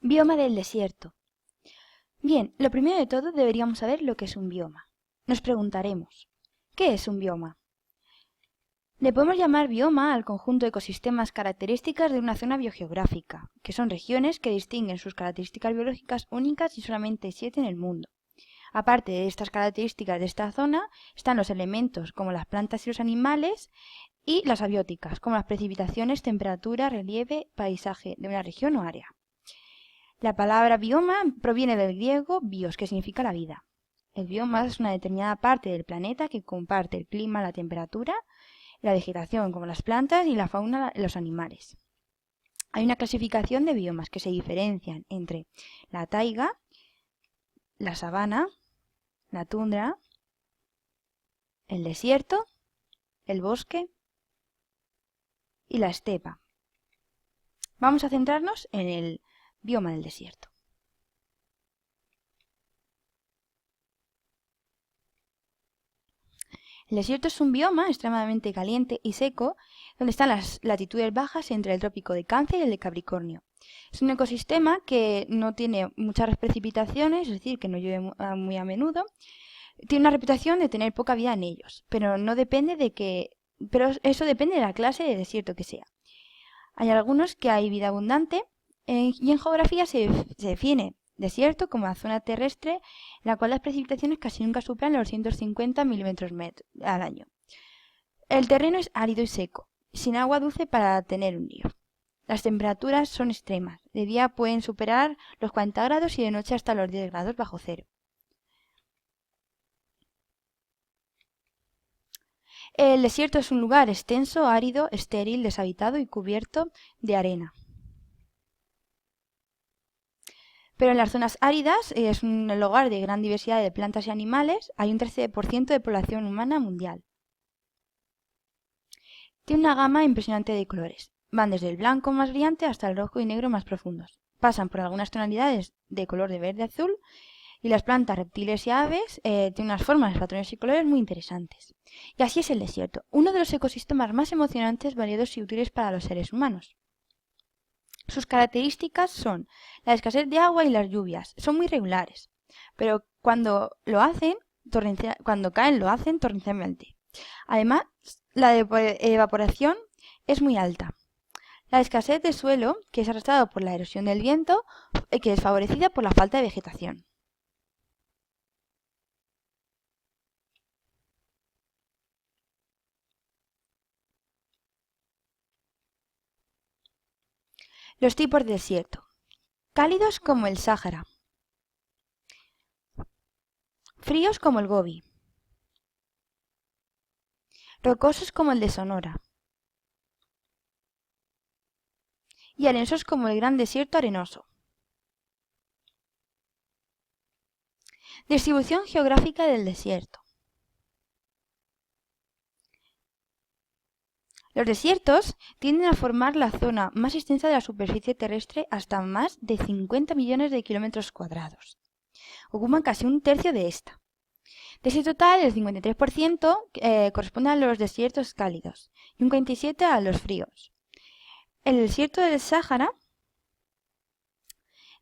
Bioma del desierto. Bien, lo primero de todo deberíamos saber lo que es un bioma. Nos preguntaremos, ¿qué es un bioma? Le podemos llamar bioma al conjunto de ecosistemas características de una zona biogeográfica, que son regiones que distinguen sus características biológicas únicas y solamente hay 7 en el mundo. Aparte de estas características de esta zona, están los elementos como las plantas y los animales y las abióticas, como las precipitaciones, temperatura, relieve, paisaje de una región o área. La palabra bioma proviene del griego bios, que significa la vida. El bioma es una determinada parte del planeta que comparte el clima, la temperatura, la vegetación como las plantas y la fauna los animales. Hay una clasificación de biomas que se diferencian entre la taiga, la sabana, la tundra, el desierto, el bosque y la estepa. Vamos a centrarnos en el bioma del desierto. El desierto es un bioma extremadamente caliente y seco, donde están las latitudes bajas entre el trópico de Cáncer y el de Capricornio. Es un ecosistema que no tiene muchas precipitaciones, es decir, que no llueve muy a menudo. Tiene una reputación de tener poca vida en ellos, pero eso depende de la clase de desierto que sea. Hay algunos que hay vida abundante y en geografía se define desierto como la zona terrestre en la cual las precipitaciones casi nunca superan los 250 milímetros al año. El terreno es árido y seco, sin agua dulce para tener un río. Las temperaturas son extremas, de día pueden superar los 40 grados y de noche hasta los 10 grados bajo cero. El desierto es un lugar extenso, árido, estéril, deshabitado y cubierto de arena. Pero en las zonas áridas es el hogar de gran diversidad de plantas y animales. Hay un 13% de población humana mundial. Tiene una gama impresionante de colores. Van desde el blanco más brillante hasta el rojo y negro más profundos. Pasan por algunas tonalidades de color de verde-azul y las plantas, reptiles y aves tienen unas formas, patrones y colores muy interesantes. Y así es el desierto, uno de los ecosistemas más emocionantes, variados y útiles para los seres humanos. Sus características son la escasez de agua y las lluvias. Son muy regulares, pero cuando caen lo hacen torrencialmente. Además, la evaporación es muy alta. La escasez de suelo, que es arrastrado por la erosión del viento, que es favorecida por la falta de vegetación. Los tipos de desierto. Cálidos como el Sáhara. Fríos como el Gobi. Rocosos como el de Sonora. Y arenosos como el Gran Desierto Arenoso. Distribución geográfica del desierto. Los desiertos tienden a formar la zona más extensa de la superficie terrestre hasta más de 50 millones de kilómetros cuadrados. Ocupan casi un tercio de esta. De ese total, el 53% corresponde a los desiertos cálidos y un 47% a los fríos. El desierto del Sáhara,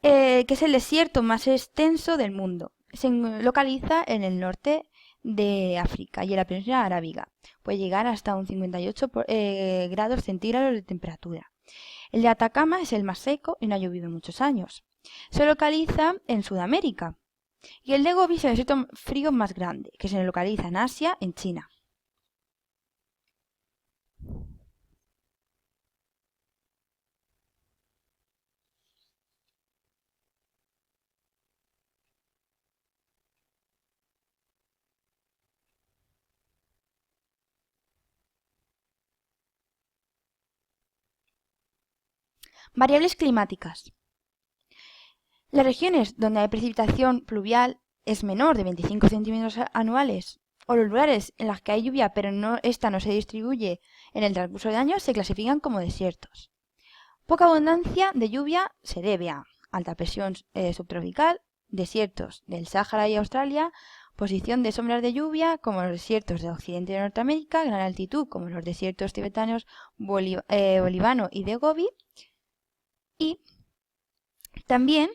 que es el desierto más extenso del mundo, se localiza en el norte de África y en la península arábiga. Puede llegar hasta un 58 grados centígrados de temperatura. El de Atacama es el más seco y no ha llovido en muchos años. Se localiza en Sudamérica. Y el de Gobi es el desierto frío más grande, que se localiza en Asia, en China. Variables climáticas. Las regiones donde hay precipitación pluvial es menor de 25 centímetros anuales o los lugares en los que hay lluvia pero esta no se distribuye en el transcurso del año se clasifican como desiertos. Poca abundancia de lluvia se debe a alta presión subtropical, desiertos del Sáhara y Australia, posición de sombras de lluvia como los desiertos de Occidente y de Norteamérica, gran altitud como los desiertos tibetanos Bolivano y de Gobi y También,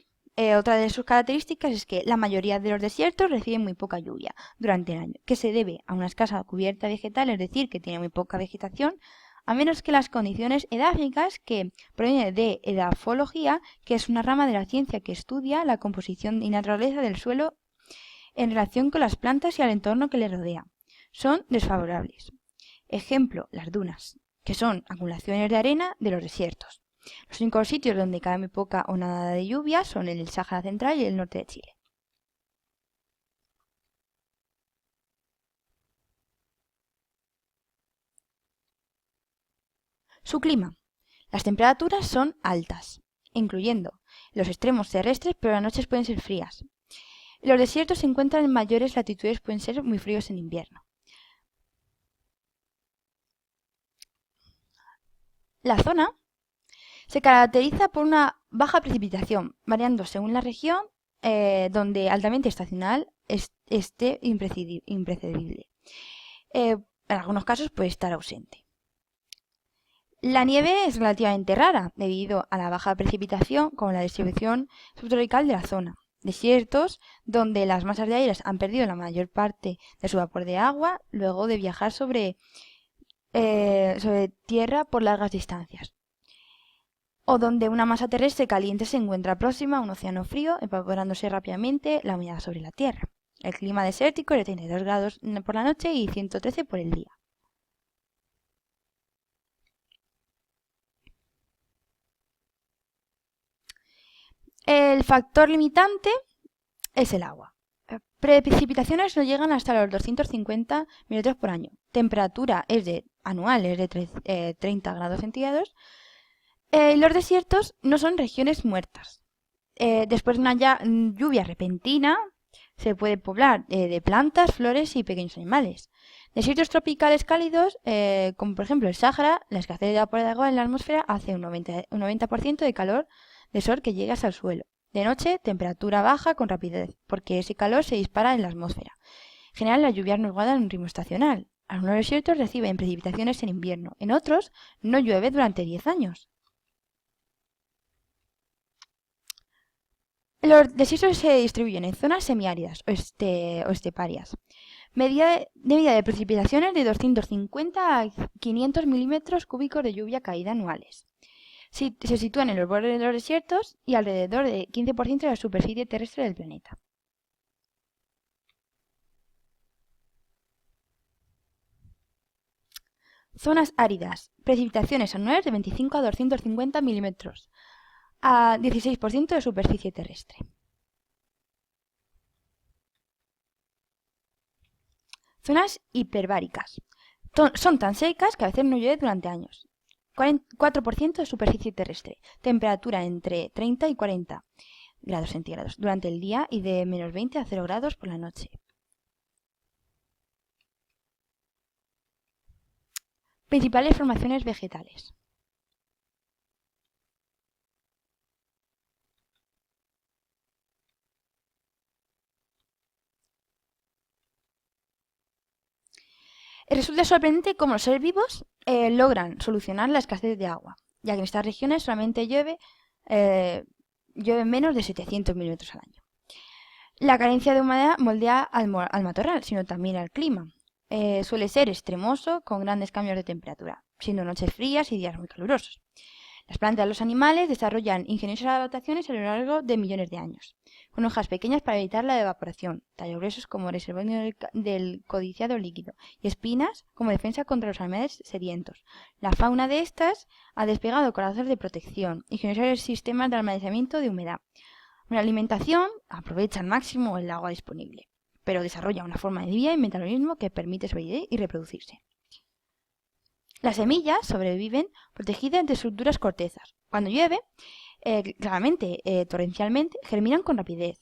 otra de sus características es que la mayoría de los desiertos reciben muy poca lluvia durante el año, que se debe a una escasa cubierta vegetal, es decir, que tiene muy poca vegetación, a menos que las condiciones edáficas, que proviene de edafología, que es una rama de la ciencia que estudia la composición y naturaleza del suelo en relación con las plantas y al entorno que le rodea, son desfavorables. Ejemplo, las dunas, que son acumulaciones de arena de los desiertos. Los únicos sitios donde cae muy poca o nada de lluvia son el Sáhara Central y el norte de Chile. Su clima. Las temperaturas son altas, incluyendo los extremos terrestres, pero las noches pueden ser frías. Los desiertos se encuentran en mayores latitudes, pueden ser muy fríos en invierno. La zona se caracteriza por una baja precipitación, variando según la región, donde altamente estacional esté imprescindible. En algunos casos puede estar ausente. La nieve es relativamente rara debido a la baja precipitación con la distribución subtropical de la zona. Desiertos donde las masas de aire han perdido la mayor parte de su vapor de agua luego de viajar sobre tierra por largas distancias. O donde una masa terrestre caliente se encuentra próxima a un océano frío, evaporándose rápidamente la humedad sobre la Tierra. El clima desértico es de 32 grados por la noche y 113 por el día. El factor limitante es el agua. Precipitaciones no llegan hasta los 250 mililitros por año. Temperatura anual es de 30 grados centígrados. Los desiertos no son regiones muertas. Después de una lluvia repentina, se puede poblar de plantas, flores y pequeños animales. Desiertos tropicales cálidos, como por ejemplo el Sáhara, la escasez de vapor de agua en la atmósfera hace un 90% de calor de sol que llega hasta el suelo. De noche, temperatura baja con rapidez, porque ese calor se dispara en la atmósfera. En general, las lluvias no guardan un ritmo estacional. Algunos desiertos reciben precipitaciones en invierno, en otros no llueve durante 10 años. Los desiertos se distribuyen en zonas semiáridas o esteparias. Medida de precipitaciones de 250 a 500 milímetros cúbicos de lluvia caída anuales. Se sitúan en los bordes de los desiertos y alrededor del 15% de la superficie terrestre del planeta. Zonas áridas. Precipitaciones anuales de 25 a 250 milímetros a 16% de superficie terrestre. Zonas hiperbáricas. Son tan secas que a veces no llueve durante años. 4% de superficie terrestre. Temperatura entre 30 y 40 grados centígrados durante el día y de menos 20 a 0 grados por la noche. Principales formaciones vegetales. Resulta sorprendente cómo los seres vivos logran solucionar la escasez de agua, ya que en estas regiones solamente llueve menos de 700 milímetros al año. La carencia de humedad moldea al matorral, sino también al clima. Suele ser extremoso, con grandes cambios de temperatura, siendo noches frías y días muy calurosos. Las plantas y los animales desarrollan ingeniosas adaptaciones a lo largo de millones de años, con hojas pequeñas para evitar la evaporación, tallos gruesos como reservorio del codiciado líquido y espinas como defensa contra los animales sedientos. La fauna de estas ha desplegado corazas de protección, ingeniosos sistemas de almacenamiento de humedad. Una alimentación aprovecha al máximo el agua disponible, pero desarrolla una forma de vida y metabolismo que permite sobrevivir y reproducirse. Las semillas sobreviven protegidas de sus duras cortezas. Cuando llueve, claramente, torrencialmente, germinan con rapidez.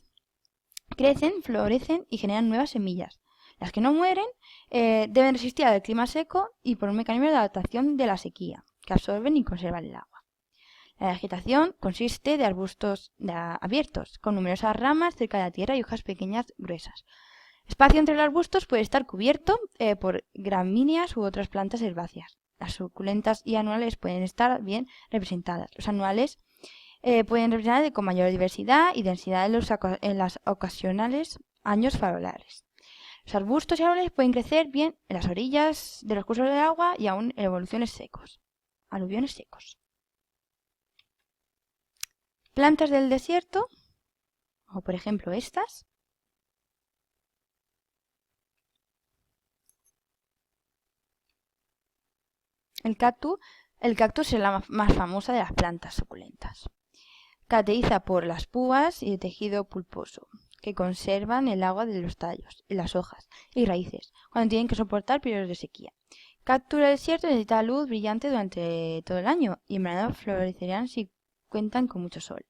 Crecen, florecen y generan nuevas semillas. Las que no mueren deben resistir al clima seco y por un mecanismo de adaptación de la sequía, que absorben y conservan el agua. La vegetación consiste de arbustos abiertos, con numerosas ramas cerca de la tierra y hojas pequeñas gruesas. El espacio entre los arbustos puede estar cubierto por gramíneas u otras plantas herbáceas. Las suculentas y anuales pueden estar bien representadas. Los anuales pueden representar con mayor diversidad y densidad en las ocasionales años favorables. Los arbustos y árboles pueden crecer bien en las orillas de los cursos de agua y aún en aluviones secos. Plantas del desierto, o por ejemplo estas. El cactus es la más famosa de las plantas suculentas. Caracteriza por las púas y el tejido pulposo, que conservan el agua de los tallos, las hojas y raíces, cuando tienen que soportar periodos de sequía. Cactus del desierto necesita luz brillante durante todo el año y en verano florecerán si cuentan con mucho sol.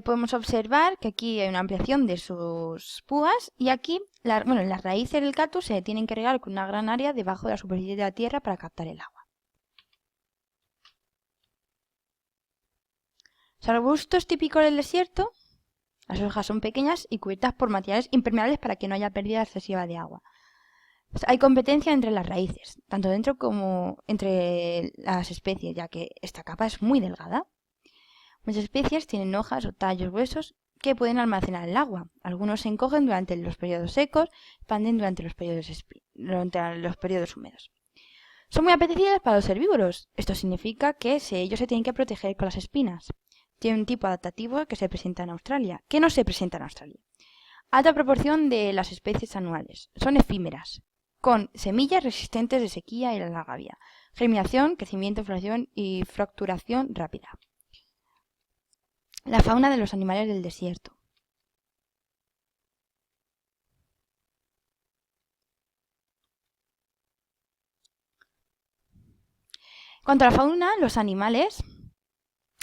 Podemos observar que aquí hay una ampliación de sus púas y aquí las raíces del cactus se tienen que regar con una gran área debajo de la superficie de la tierra para captar el agua. Los arbustos típicos del desierto, las hojas son pequeñas y cubiertas por materiales impermeables para que no haya pérdida excesiva de agua. Hay competencia entre las raíces, tanto dentro como entre las especies, ya que esta capa es muy delgada. Muchas especies tienen hojas o tallos gruesos que pueden almacenar el agua. Algunos se encogen durante los periodos secos, expanden durante los periodos húmedos. Son muy apetecibles para los herbívoros. Esto significa que ellos se tienen que proteger con las espinas. Tiene un tipo adaptativo que se presenta en Australia, que no se presenta en Australia. Alta proporción de las especies anuales. Son efímeras, con semillas resistentes de sequía y la larga vida. Germinación, crecimiento, floración y fracturación rápida. La fauna de los animales del desierto. En cuanto a la fauna, los animales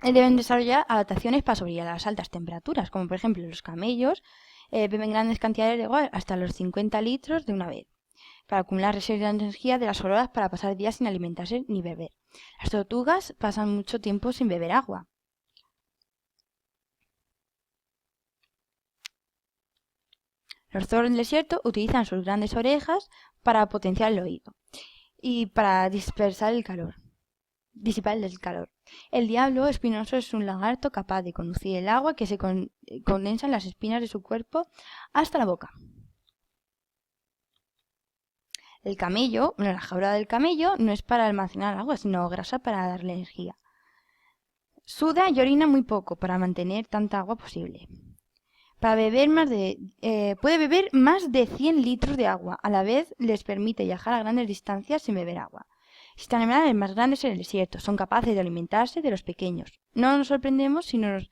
deben desarrollar adaptaciones para sobrevivir a las altas temperaturas, como por ejemplo los camellos beben grandes cantidades de agua, hasta los 50 litros de una vez, para acumular reservas de energía de las horas para pasar días sin alimentarse ni beber. Las tortugas pasan mucho tiempo sin beber agua. Los zorros del desierto utilizan sus grandes orejas para potenciar el oído y para disipar el calor. El diablo espinoso es un lagarto capaz de conducir el agua que se condensa en las espinas de su cuerpo hasta la boca. El camello, la jaula del camello no es para almacenar agua, sino grasa para darle energía. Suda y orina muy poco para mantener tanta agua posible. Puede beber más de 100 litros de agua. A la vez les permite viajar a grandes distancias sin beber agua. Existen animales más grandes en el desierto. Son capaces de alimentarse de los pequeños. No nos sorprendamos si nos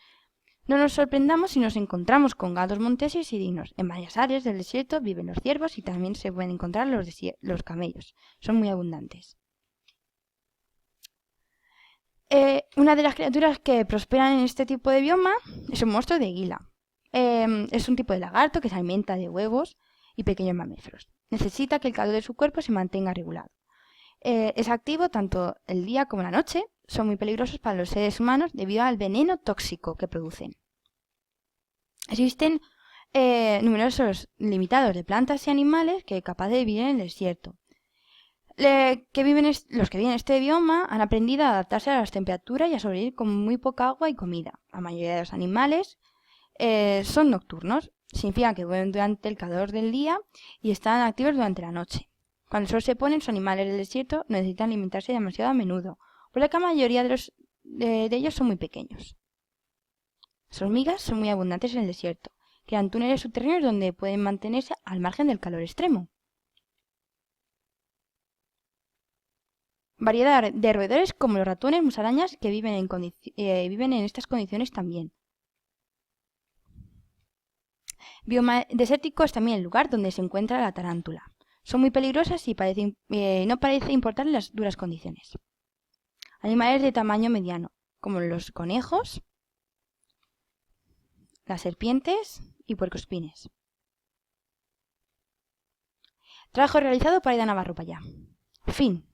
encontramos con gatos monteses y dinos. En varias áreas del desierto viven los ciervos y también se pueden encontrar los camellos. Son muy abundantes. Una de las criaturas que prosperan en este tipo de bioma es un monstruo de Gila. Es un tipo de lagarto que se alimenta de huevos y pequeños mamíferos. Necesita que el calor de su cuerpo se mantenga regulado. Es activo tanto el día como la noche. Son muy peligrosos para los seres humanos debido al veneno tóxico que producen. Existen numerosos limitados de plantas y animales que capaces de vivir en el desierto. Los que viven en este bioma han aprendido a adaptarse a las temperaturas y a sobrevivir con muy poca agua y comida. La mayoría de los animales son nocturnos. Significa que duermen durante el calor del día y están activos durante la noche. Cuando el sol se pone, los animales del desierto no necesitan alimentarse demasiado a menudo, por lo que la mayoría de ellos son muy pequeños. Las hormigas son muy abundantes en el desierto. Crean túneles subterráneos donde pueden mantenerse al margen del calor extremo. Variedad de roedores como los ratones, musarañas que viven en estas condiciones también. Bioma desértico es también el lugar donde se encuentra la tarántula. Son muy peligrosas y no parece importar las duras condiciones. Animales de tamaño mediano, como los conejos, las serpientes y puercoespines. Trabajo realizado por Aida Navarro Payá. Fin.